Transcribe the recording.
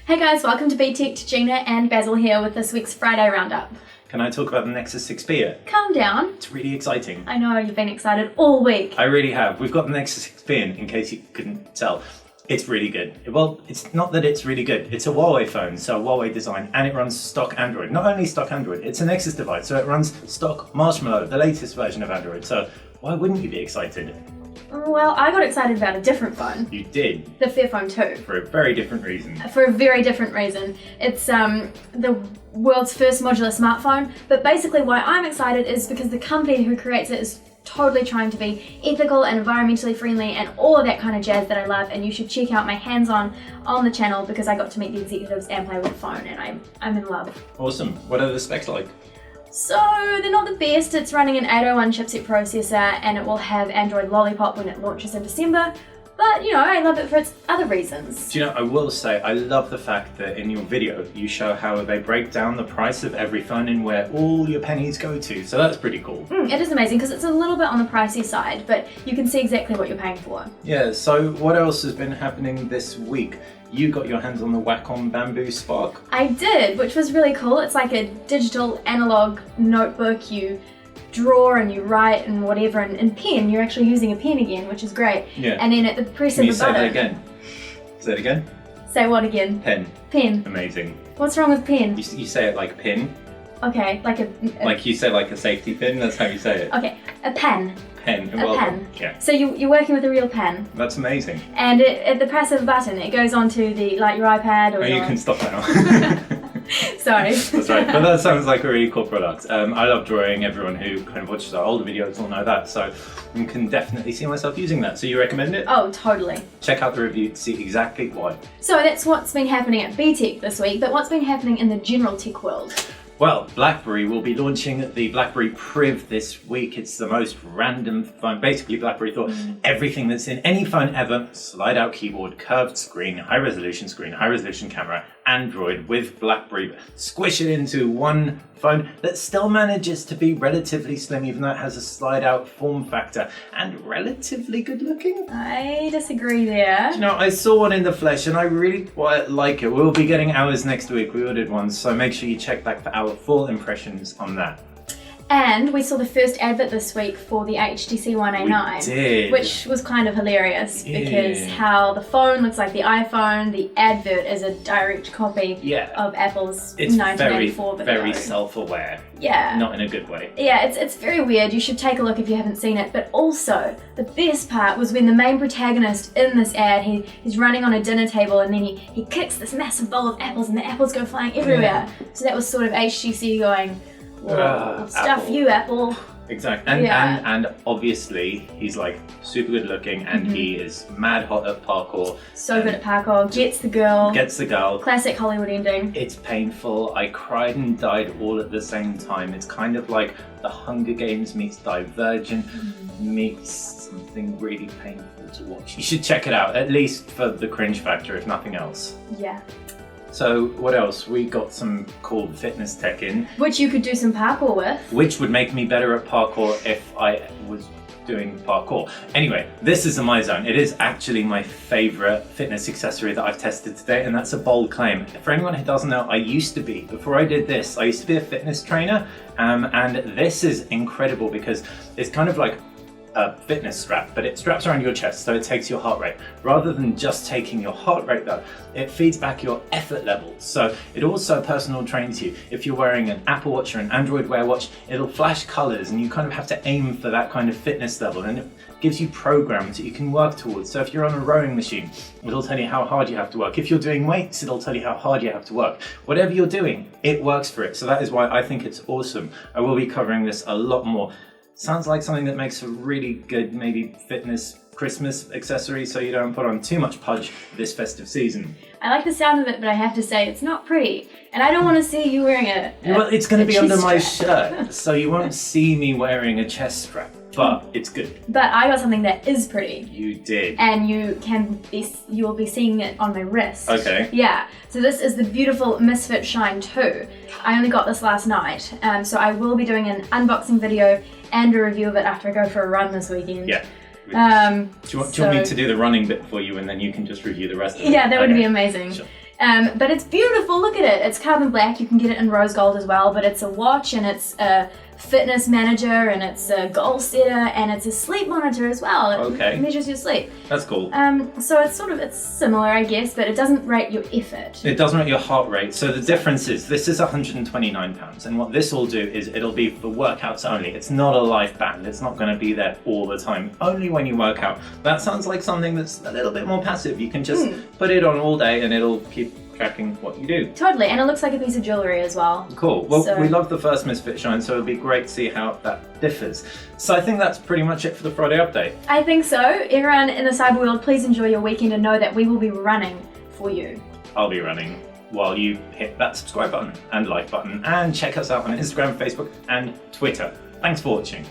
Hey guys, welcome to BTech. Gina and Basil here with this week's Friday Roundup. Can I talk about the Nexus 6P yet? Calm down. It's really exciting. I know, you've been excited all week. I really have. We've got the Nexus 6P in case you couldn't tell. It's really good. Well, it's not that it's really good. It's a Huawei phone, so Huawei design, and it runs stock Android. Not only stock Android, it's a Nexus device, so it runs stock Marshmallow, the latest version of Android. So why wouldn't you be excited? Well, I got excited about a different phone. You did. The fitfam 2. For a very different reason. For a very different reason. It's the world's first modular smartphone, but basically why I'm excited is because the company who creates it is totally trying to be ethical and environmentally friendly and all of that kind of jazz that I love, and you should check out my hands-on on the channel because I got to meet the executives and play with the phone, and I'm in love. Awesome. What are the specs like? So they're not the best. It's running an 801 chipset processor and it will have Android Lollipop when it launches in December. But, you know, I love it for its other reasons. Do you know, I will say, I love the fact that in your video, you show how they break down the price of every phone and where all your pennies go to. So that's pretty cool. It is amazing because it's a little bit on the pricey side, but you can see exactly what you're paying for. Yeah, so what else has been happening this week? You got your hands on the Qualcomm Bamboo Spark. I did, which was really cool. It's like a digital analog notebook. You draw and you write and whatever, and in pen, you're actually using a pen again, which is great. Yeah. And then at the press of the button... Can you say that again? Say it again? Say what again? Pen. Pen. Amazing. What's wrong with pen? You say it like pin. Okay, like a... Like you say like a safety pin, that's how you say it. Okay, a pen. Pen. A pen. Yeah. So you're working with a real pen. That's amazing. And at the press of a button, it goes onto the, like your iPad or you can stop now. Sorry. That's right, but that sounds like a really cool product. I love drawing. Everyone who kind of watches our older videos will know that, so I can definitely see myself using that. So you recommend it? Oh, totally. Check out the review to see exactly why. So that's what's been happening at BTech this week, but what's been happening in the general tech world? Well, BlackBerry will be launching the BlackBerry Priv this week. It's the most random phone. Basically, BlackBerry thought everything that's in any phone ever, slide-out keyboard, curved screen, high-resolution camera, Android with BlackBerry, squish it into one phone that still manages to be relatively slim, even though it has a slide-out form factor, and relatively good-looking. I disagree there. You know, I saw one in the flesh and I really quite like it. We'll be getting ours next week. We ordered one, so make sure you check back for our full impressions on that. And we saw the first advert this week for the HTC One A9. We did. Which was kind of hilarious because how the phone looks like the iPhone, the advert is a direct copy of Apple's 1984 video. Very self-aware. Yeah. Not in a good way. Yeah, it's very weird. You should take a look if you haven't seen it. But also, the best part was when the main protagonist in this ad, he's running on a dinner table and then he kicks this massive bowl of apples and the apples go flying everywhere. Yeah. So that was sort of HTC going, well, stuff Apple. You, Apple. Exactly. And obviously, he's like super good looking and he is mad hot at parkour. So good at parkour. Gets the girl. Gets the girl. Classic Hollywood ending. It's painful. I cried and died all at the same time. It's kind of like The Hunger Games meets Divergent meets something really painful to watch. You should check it out, at least for the cringe factor, if nothing else. Yeah. So what else? We got some cool fitness tech in. Which you could do some parkour with. Which would make me better at parkour if I was doing parkour. Anyway, this is a MyZone. It is actually my favourite fitness accessory that I've tested today, and that's a bold claim. For anyone who doesn't know, before I did this, I used to be a fitness trainer, and this is incredible because it's kind of like a fitness strap, but it straps around your chest, so it takes your heart rate. Rather than just taking your heart rate though, it feeds back your effort levels. So it also personal trains you. If you're wearing an Apple Watch or an Android Wear watch, it'll flash colors and you kind of have to aim for that kind of fitness level, and it gives you programs that you can work towards. So if you're on a rowing machine, it'll tell you how hard you have to work. If you're doing weights, it'll tell you how hard you have to work. Whatever you're doing, it works for it. So that is why I think it's awesome. I will be covering this a lot more. Sounds like something that makes a really good, maybe fitness Christmas accessory, so you don't put on too much pudge this festive season. I like the sound of it, but I have to say it's not pretty. And I don't want to see you wearing well, it's going to be under my strap. shirt, so you won't see me wearing a chest strap, but it's good. But I got something that is pretty. You did. And you will be seeing it on my wrist. Okay. Yeah. So this is the beautiful Misfit Shine 2. I only got this last night, so I will be doing an unboxing video and a review of it after I go for a run this weekend. Yeah. Do you want me to do the running bit for you and then you can just review the rest of it? Yeah, that would be amazing. Sure. But it's beautiful, look at it. It's carbon black, you can get it in rose gold as well, but it's a watch and it's a fitness manager and it's a goal setter and it's a sleep monitor as well. It measures your sleep. That's cool. So it's similar, I guess, but it doesn't rate your effort. It doesn't rate your heart rate. So the difference is this is £129, and what this will do is it'll be for workouts only. It's not a live band. It's not going to be there all the time, only when you work out. That sounds like something that's a little bit more passive. You can just put it on all day and it'll keep tracking what you do. Totally, and it looks like a piece of jewellery as well. Cool. Well, we love the first Misfit shine, so it'll be great to see how that differs. So I think that's pretty much it for the Friday update. I think so. Everyone in the cyber world, please enjoy your weekend and know that we will be running for you. I'll be running while you hit that subscribe button and like button and check us out on Instagram, Facebook and Twitter. Thanks for watching.